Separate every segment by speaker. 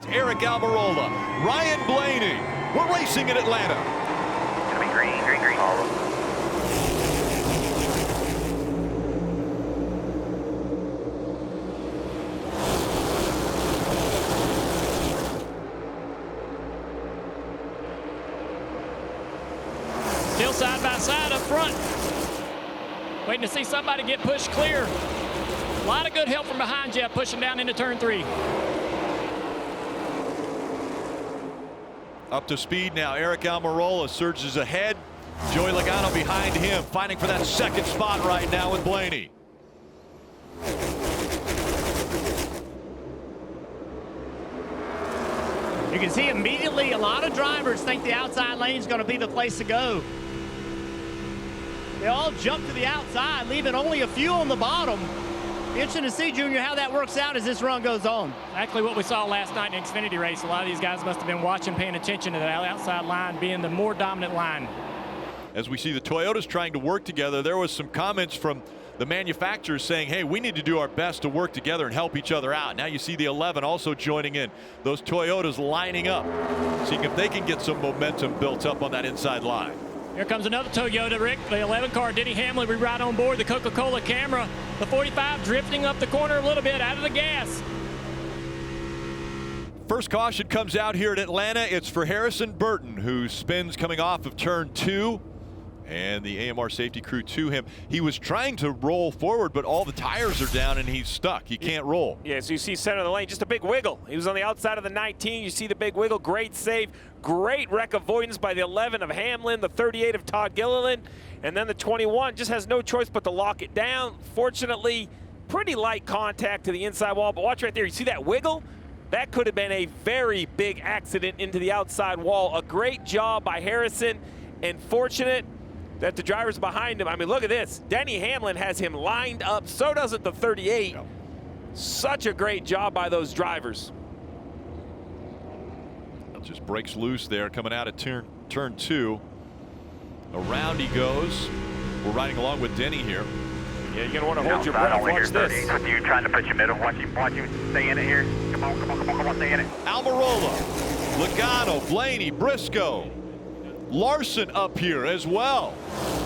Speaker 1: Eric Almirola, Ryan Blaney. We're racing in Atlanta.
Speaker 2: It's gonna be green, green, green. All of them.
Speaker 3: Still side by side up front. Waiting to see somebody get pushed clear. A lot of good help from behind Jeff, pushing down into turn 3.
Speaker 1: Up to speed now. Eric Almirola surges ahead. Joey Logano behind him, fighting for that second spot right now with Blaney.
Speaker 4: You can see immediately a lot of drivers think the outside lane is going to be the place to go. They all jump to the outside, leaving only a few on the bottom. Interesting to see, Junior, how that works out as this run goes on.
Speaker 3: Exactly what we saw last night in the Xfinity race. A lot of these guys must have been watching, paying attention to the outside line being the more dominant line.
Speaker 1: As we see the Toyotas trying to work together, there was some comments from the manufacturers saying, hey, we need to do our best to work together and help each other out. Now you see the 11 also joining in. Those Toyotas lining up, seeing if they can get some momentum built up on that inside line.
Speaker 3: Here comes another Toyota, Rick. The 11 car, Denny Hamlin, we ride on board the Coca-Cola camera. The 45 drifting up the corner a little bit, out of the gas.
Speaker 1: First caution comes out here at Atlanta. It's for Harrison Burton, who spins coming off of turn 2. And the AMR safety crew to him. He was trying to roll forward, but all the tires are down and he's stuck. He can't roll.
Speaker 5: Yeah, so you see center of the lane, just a big wiggle. He was on the outside of the 19. You see the big wiggle. Great save. Great wreck avoidance by the 11 of Hamlin, the 38 of Todd Gilliland. And then the 21 just has no choice but to lock it down. Fortunately, pretty light contact to the inside wall. But watch right there. You see that wiggle? That could have been a very big accident into the outside wall. A great job by Harrison, and fortunate that the drivers behind him. I mean, look at this. Denny Hamlin has him lined up. So does it the 38. Yep. Such a great job by those drivers.
Speaker 1: Just breaks loose there coming out of turn 2. Around he goes. We're riding along with Denny here.
Speaker 5: Yeah, you're going to want to hold your breath. Watch this.
Speaker 2: With you trying to put your middle. Watch you stay in it here. Come on, come on, come on, come on, stay in it.
Speaker 1: Almirola, Logano, Blaney, Briscoe. Larson up here as well.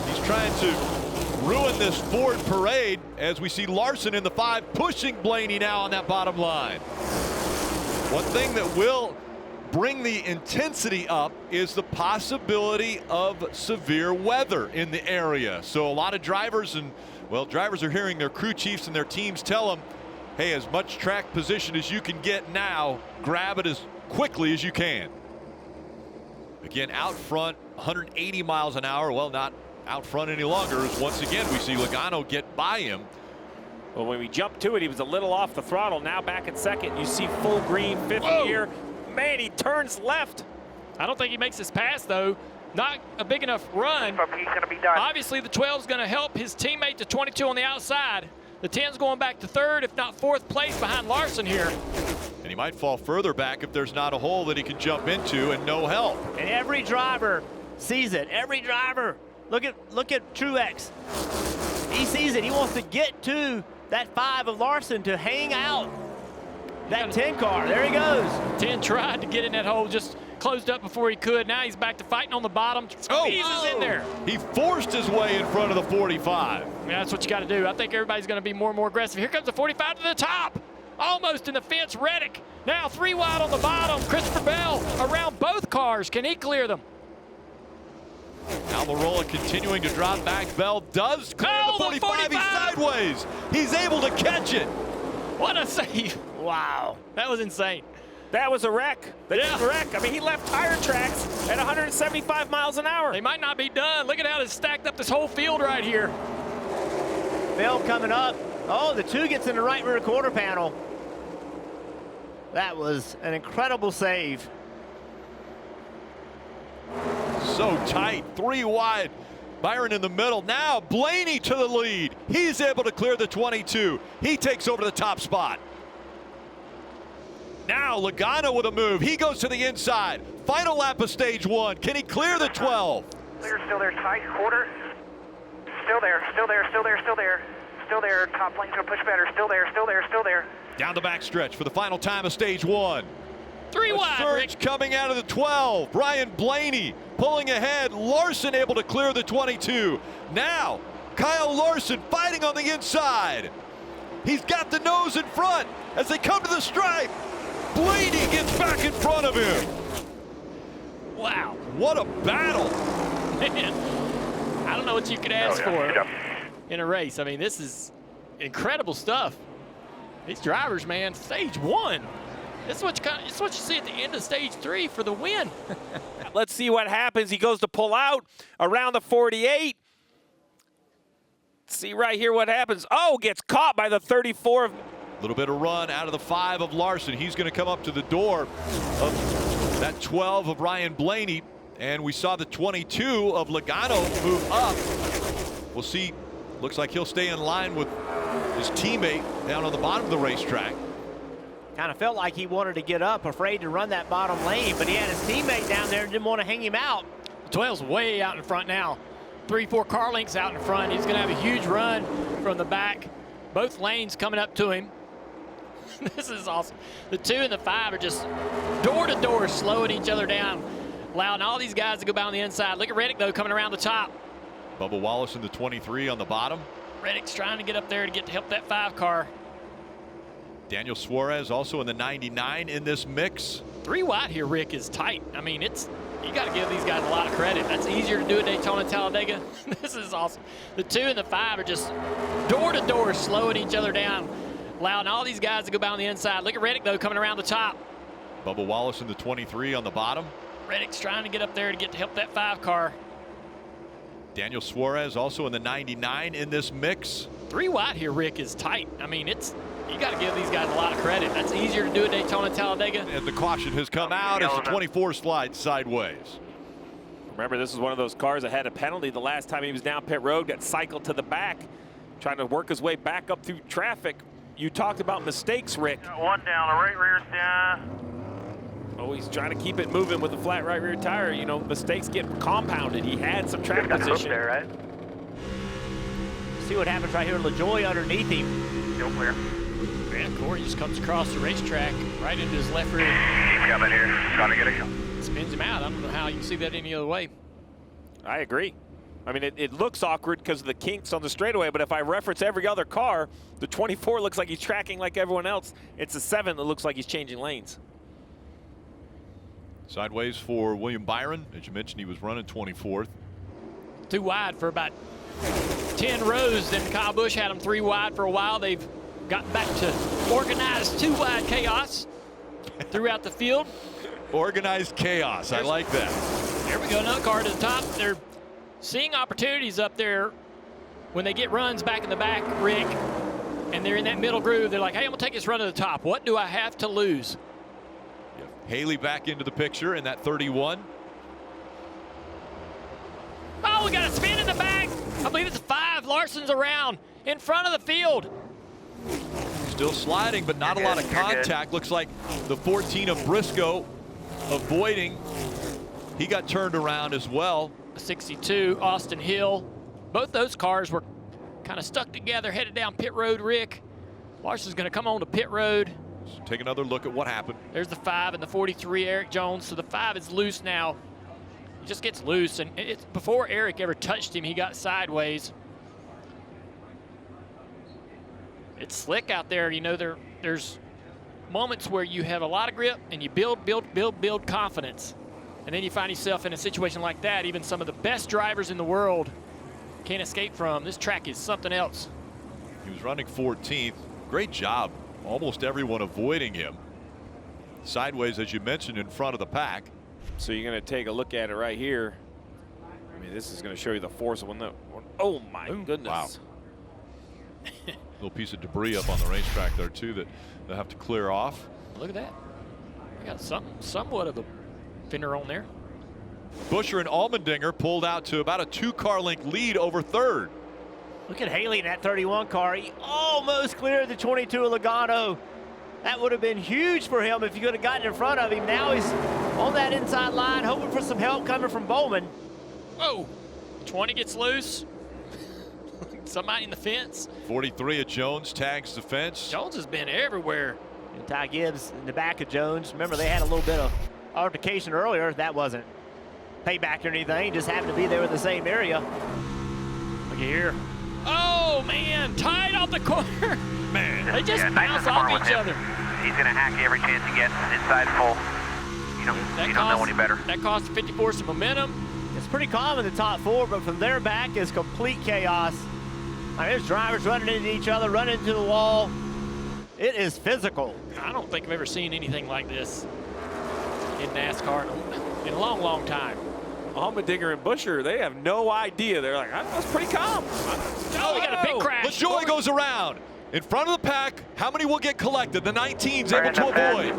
Speaker 1: He's trying to ruin this Ford parade as we see Larson in the 5 pushing Blaney now on that bottom line. One thing that will bring the intensity up is the possibility of severe weather in the area. So a lot of drivers drivers are hearing their crew chiefs and their teams tell them, hey, as much track position as you can get now, grab it as quickly as you can. Again, out front, 180 miles an hour. Well, not out front any longer, as once again we see Logano get by him.
Speaker 5: Well, when we jumped to it, he was a little off the throttle. Now back in second. You see full green, 50 here. Man, he turns left.
Speaker 3: I don't think he makes his pass, though. Not a big enough run.
Speaker 2: He's going to be done.
Speaker 3: Obviously, the 12's going to help his teammate, the 22 on the outside. The 10's going back to 3rd, if not 4th place behind Larson here.
Speaker 1: And he might fall further back if there's not a hole that he can jump into and no help.
Speaker 4: And every driver sees it. Every driver. Look at Truex. He sees it. He wants to get to that 5 of Larson to hang out that 10 car. There he goes.
Speaker 3: 10 tried to get in that hole, just closed up before he could. Now he's back to fighting on the bottom. Squeezes in there.
Speaker 1: He forced his way in front of the 45.
Speaker 3: Yeah, that's what you got to do. I think everybody's going to be more and more aggressive. Here comes the 45 to the top. Almost in the fence, Reddick. Now 3 wide on the bottom. Christopher Bell around both cars. Can he clear them?
Speaker 1: Almirola continuing to drop back. Bell does clear the 45. He's sideways. He's able to catch it.
Speaker 3: What a save. Wow. That was insane.
Speaker 5: That was a wreck. That was a wreck. I mean, he left tire tracks at 175 miles an hour.
Speaker 3: They might not be done. Look at how it's stacked up this whole field right here.
Speaker 4: Bell coming up. Oh, the 2 gets in the right rear quarter panel. That was an incredible save.
Speaker 1: So tight, 3 wide. Byron in the middle. Now Blaney to the lead. He's able to clear the 22. He takes over the top spot. Now Logano with a move. He goes to the inside. Final lap of stage 1. Can he clear the 12?
Speaker 2: Still there, tight quarter. Still there, still there, still there, still there. Still there, top lane's gonna push better. Still there, still there, still there.
Speaker 1: Down the back stretch for the final time of stage 1.
Speaker 3: Three
Speaker 1: A
Speaker 3: wide,
Speaker 1: surge
Speaker 3: Rick.
Speaker 1: coming out of the 12. Brian Blaney pulling ahead. Larson able to clear the 22. Now, Kyle Larson fighting on the inside. He's got the nose in front as they come to the stripe. Blaney gets back in front of him.
Speaker 3: Wow.
Speaker 1: What a battle.
Speaker 3: Man, I don't know what you could ask for in a race. I mean, this is incredible stuff. These drivers, man, stage 1. This is what you see at the end of stage 3 for the win.
Speaker 5: Let's see what happens. He goes to pull out around the 48. See right here what happens. Oh, gets caught by the 34.
Speaker 1: A little bit of run out of the 5 of Larson. He's going to come up to the door of that 12 of Ryan Blaney. And we saw the 22 of Logano move up. We'll see. Looks like he'll stay in line with his teammate down on the bottom of the racetrack.
Speaker 4: Kind of felt like he wanted to get up, afraid to run that bottom lane, but he had his teammate down there and didn't want to hang him out.
Speaker 3: 12's way out in front now. 3-4 car lengths out in front. He's going to have a huge run from the back. Both lanes coming up to him. This is awesome. The 2 and the 5 are just door to door slowing each other down, allowing all these guys to go by on the inside. Look at Reddick, though, coming around the top.
Speaker 1: Bubba Wallace in the 23 on the bottom.
Speaker 3: Reddick's trying to get up there to get to help that 5 car.
Speaker 1: Daniel Suarez also in the 99 in this mix.
Speaker 3: 3 wide here, Rick, is tight. I mean, you got to give these guys a lot of credit. That's easier to do at Daytona, Talladega. This is awesome. The 2 and the 5 are just door to door slowing each other down, allowing all these guys to go by on the inside. Look at Reddick, though, coming around the top.
Speaker 1: Bubba Wallace in the 23 on the bottom.
Speaker 3: Reddick's trying to get up there to get to help that 5 car.
Speaker 1: Daniel Suarez also in the 99 in this mix.
Speaker 3: 3 wide here, Rick, is tight. I mean, you got to give these guys a lot of credit. That's easier to do at Daytona, Talladega.
Speaker 1: And the caution has come out as the 24 slides sideways.
Speaker 5: Remember, this is one of those cars that had a penalty the last time he was down pit road, got cycled to the back, trying to work his way back up through traffic. You talked about mistakes, Rick.
Speaker 2: One down, the right rear's down.
Speaker 5: Oh, he's trying to keep it moving with the flat right rear tire. You know, mistakes get compounded. He had some track position.
Speaker 2: There, right?
Speaker 4: See what happens right here. LaJoie underneath him.
Speaker 2: Still clear.
Speaker 3: Man, Corey just comes across the racetrack right into his left rear.
Speaker 2: He's coming here. Trying to get a
Speaker 3: Spins him out. I don't know how you can see that any other way.
Speaker 5: I agree. I mean, it looks awkward because of the kinks on the straightaway, but if I reference every other car, the 24 looks like he's tracking like everyone else. It's the 7 that looks like he's changing lanes.
Speaker 1: Sideways for William Byron. As you mentioned, he was running 24th.
Speaker 3: 2 wide for about 10 rows. Then Kyle Busch had them 3 wide for a while. They've gotten back to organized 2 wide chaos throughout the field.
Speaker 1: Organized chaos. I like that.
Speaker 3: There we go. Another car to the top. They're seeing opportunities up there when they get runs back in the back, Rick, and they're in that middle groove. They're like, hey, I'm going to take this run to the top. What do I have to lose?
Speaker 1: Haley back into the picture in that 31.
Speaker 3: Oh, we got a spin in the back. I believe it's a 5. Larson's around in front of the field.
Speaker 1: Still sliding, but not a lot of contact. Looks like the 14 of Briscoe avoiding. He got turned around as well.
Speaker 3: 62, Austin Hill. Both those cars were kind of stuck together, headed down pit road, Rick. Larson's going to come on to pit road.
Speaker 1: So take another look at what happened.
Speaker 3: There's the 5 and the 43, Eric Jones. So the 5 is loose now. He just gets loose, and it's before Eric ever touched him, he got sideways. It's slick out there. You know, there's moments where you have a lot of grip and you build confidence. And then you find yourself in a situation like that. Even some of the best drivers in the world can't escape from. This track is something else.
Speaker 1: He was running 14th. Great job. Almost everyone avoiding him. Sideways, as you mentioned, in front of the pack.
Speaker 5: So you're going to take a look at it right here. I mean, this is going to show you the force of when the. Oh my goodness!
Speaker 1: Wow. Little piece of debris up on the racetrack there too that they'll have to clear off.
Speaker 3: Look at that. We got somewhat of a fender on there.
Speaker 1: Buescher and Allmendinger pulled out to about a 2-car length lead over 3rd.
Speaker 4: Look at Haley in that 31 car. He almost cleared the 22 of Logano. That would have been huge for him if he could have gotten in front of him. Now he's on that inside line, hoping for some help coming from Bowman.
Speaker 3: Oh, 20 gets loose. Somebody in the fence.
Speaker 1: 43 of Jones tags the fence.
Speaker 3: Jones has been everywhere.
Speaker 4: And Ty Gibbs in the back of Jones. Remember, they had a little bit of altercation earlier. That wasn't payback or anything. Just happened to be there in the same area. Look here.
Speaker 3: Oh, man, tied off the corner.
Speaker 1: Man.
Speaker 3: They just
Speaker 2: nice
Speaker 3: bounce
Speaker 2: in the corner
Speaker 3: off
Speaker 2: with
Speaker 3: each
Speaker 2: him.
Speaker 3: other.
Speaker 2: He's going to hack every chance he gets inside full. You don't know any better.
Speaker 3: That cost 54 some momentum.
Speaker 4: It's pretty calm in the top 4, but from there back is complete chaos. I mean, there's drivers running into each other, running into the wall. It is physical.
Speaker 3: I don't think I've ever seen anything like this in NASCAR in a long, long time.
Speaker 5: Allmendinger and Buscher, they have no idea. They're like, that was pretty calm.
Speaker 3: Oh, we got a big crash.
Speaker 1: LaJoie goes around. In front of the pack, how many will get collected? The 19's able to avoid.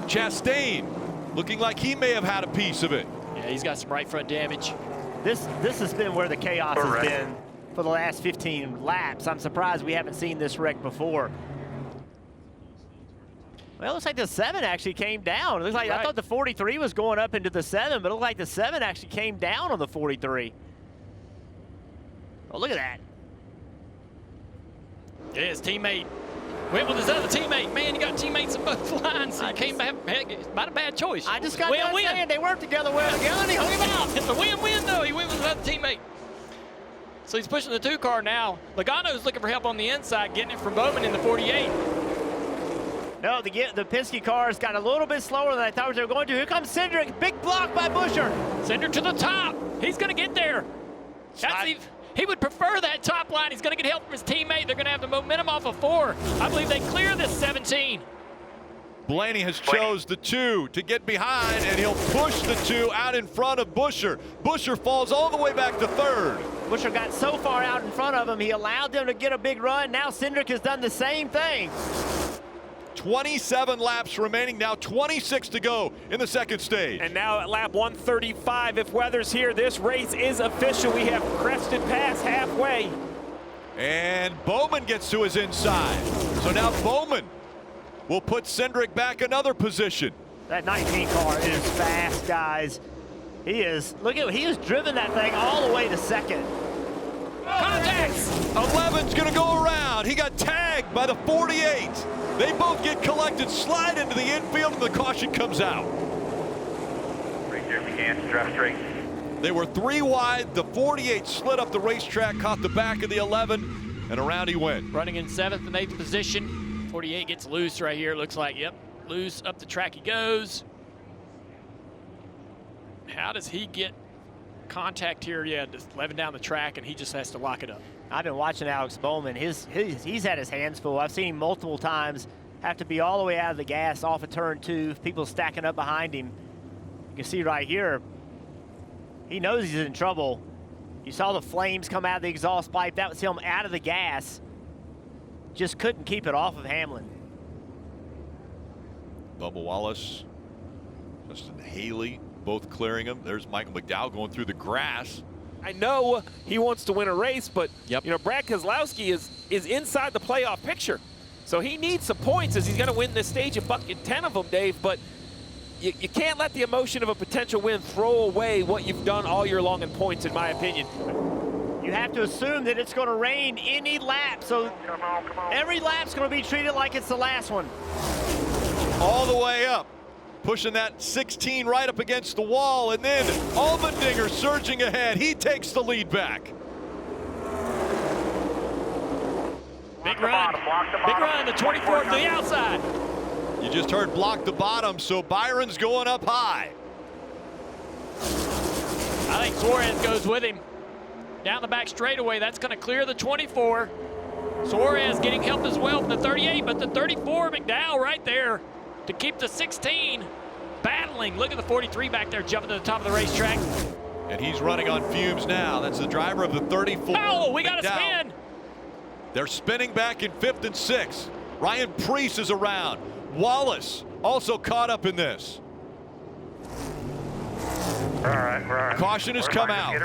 Speaker 1: Chastain looking like he may have had a piece of it.
Speaker 3: Yeah, he's got some right front damage.
Speaker 4: This has been where the chaos has been for the last 15 laps. I'm surprised we haven't seen this wreck before. Well, it looks like the 7 actually came down. It looks like I thought the 43 was going up into the 7, but it looked like the 7 actually came down on the 43. Oh, look at that.
Speaker 3: Yeah, his teammate went with his other teammate. Man, you got teammates in both lines. He came back. Not a bad choice.
Speaker 4: I just got done saying they worked together well together, and he hung him out.
Speaker 3: It's a win-win, though. He went with his other teammate. So he's pushing the 2 car now. Logano's looking for help on the inside, getting it from Bowman in the 48.
Speaker 4: No, the Penske cars got a little bit slower than I thought they were going to. Here comes Cindric. Big block by Buscher.
Speaker 3: Cindric to the top. He's going to get there. He would prefer that top line. He's going to get help from his teammate. They're going to have the momentum off of 4. I believe they clear this 17.
Speaker 1: Blaney has chose the 2 to get behind, and he'll push the 2 out in front of Buscher. Buscher falls all the way back to 3rd.
Speaker 4: Buscher got so far out in front of him, he allowed them to get a big run. Now Cindric has done the same thing.
Speaker 1: 27 laps remaining, now 26 to go in the second stage.
Speaker 5: And now at lap 135, if weather's here, this race is official. We have crested past halfway.
Speaker 1: And Bowman gets to his inside. So now Bowman will put Cindric back another position.
Speaker 4: That 19 car is fast, guys. He has driven that thing all the way to 2nd.
Speaker 3: Contacts!
Speaker 1: 11's gonna go around. He got tagged by the 48. They both get collected, slide into the infield, and the caution comes out.
Speaker 2: Right there, McGann, drive straight.
Speaker 1: They were 3 wide. The 48 slid up the racetrack, caught the back of the 11, and around he went.
Speaker 3: Running in 7th and 8th position. 48 gets loose right here. Looks like, yep, loose. Up the track he goes. How does he get contact here? Yeah, just 11 down the track, and he just has to lock it up.
Speaker 4: I've been watching Alex Bowman. He's had his hands full. I've seen him multiple times have to be all the way out of the gas off of turn 2. People stacking up behind him. You can see right here, he knows he's in trouble. You saw the flames come out of the exhaust pipe. That was him out of the gas. Just couldn't keep it off of Hamlin.
Speaker 1: Bubba Wallace, Justin Haley, both clearing him. There's Michael McDowell going through the grass.
Speaker 5: I know he wants to win a race, but
Speaker 3: Yep.
Speaker 5: you know, Brad Keselowski is inside the playoff picture. So he needs some points as he's going to win this stage and bucket 10 of them, Dave. But you can't let the emotion of a potential win throw away what you've done all year long in points, in my opinion.
Speaker 4: You have to assume that it's going to rain any lap, so
Speaker 2: Come on.
Speaker 4: every lap's going to be treated like it's the last one.
Speaker 1: All the way up, pushing that 16 right up against the wall, and then Allmendinger surging ahead. He takes the lead back.
Speaker 3: Big run. Big run. The 24 to the outside.
Speaker 1: You just heard block the bottom, so Byron's going up high.
Speaker 3: I think Suarez goes with him. Down the back straightaway, that's going to clear the 24. Suarez getting help as well from the 38, but the 34, McDowell right there to keep the 16 battling. Look at the 43 back there jumping to the top of the racetrack.
Speaker 1: And he's running on fumes now. That's the driver of the 34.
Speaker 3: Oh, we got a
Speaker 1: McDowell.
Speaker 3: spin.
Speaker 1: They're spinning back in 5th and 6th. Ryan Preece is around. Wallace also caught up in this.
Speaker 2: All right.
Speaker 1: Caution has come out.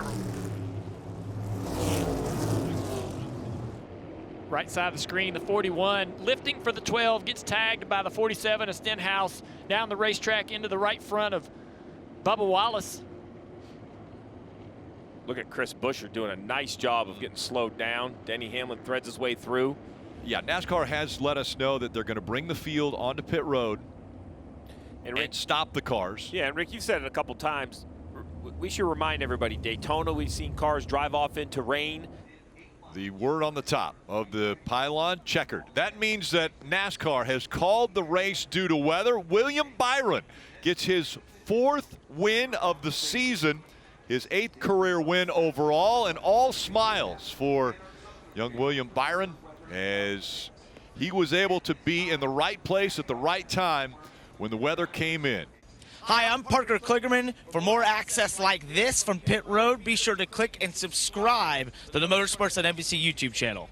Speaker 3: Right side of the screen, the 41 lifting for the 12, gets tagged by the 47 of Stenhouse down the racetrack into the right front of Bubba Wallace.
Speaker 5: Look at Chris Buscher doing a nice job of getting slowed down. Denny Hamlin threads his way through.
Speaker 1: yeah, NASCAR has let us know that they're going to bring the field onto pit road and stop the cars.
Speaker 5: Yeah, and Rick, you've said it a couple times. We should remind everybody, Daytona, we've seen cars drive off into rain.
Speaker 1: The word on the top of the pylon, checkered. That means that NASCAR has called the race due to weather. William Byron gets his 4th win of the season, his 8th career win overall, and all smiles for young William Byron as he was able to be in the right place at the right time when the weather came in.
Speaker 6: Hi, I'm Parker Kligerman. For more access like this from Pit Road, be sure to click and subscribe to the Motorsports on NBC YouTube channel.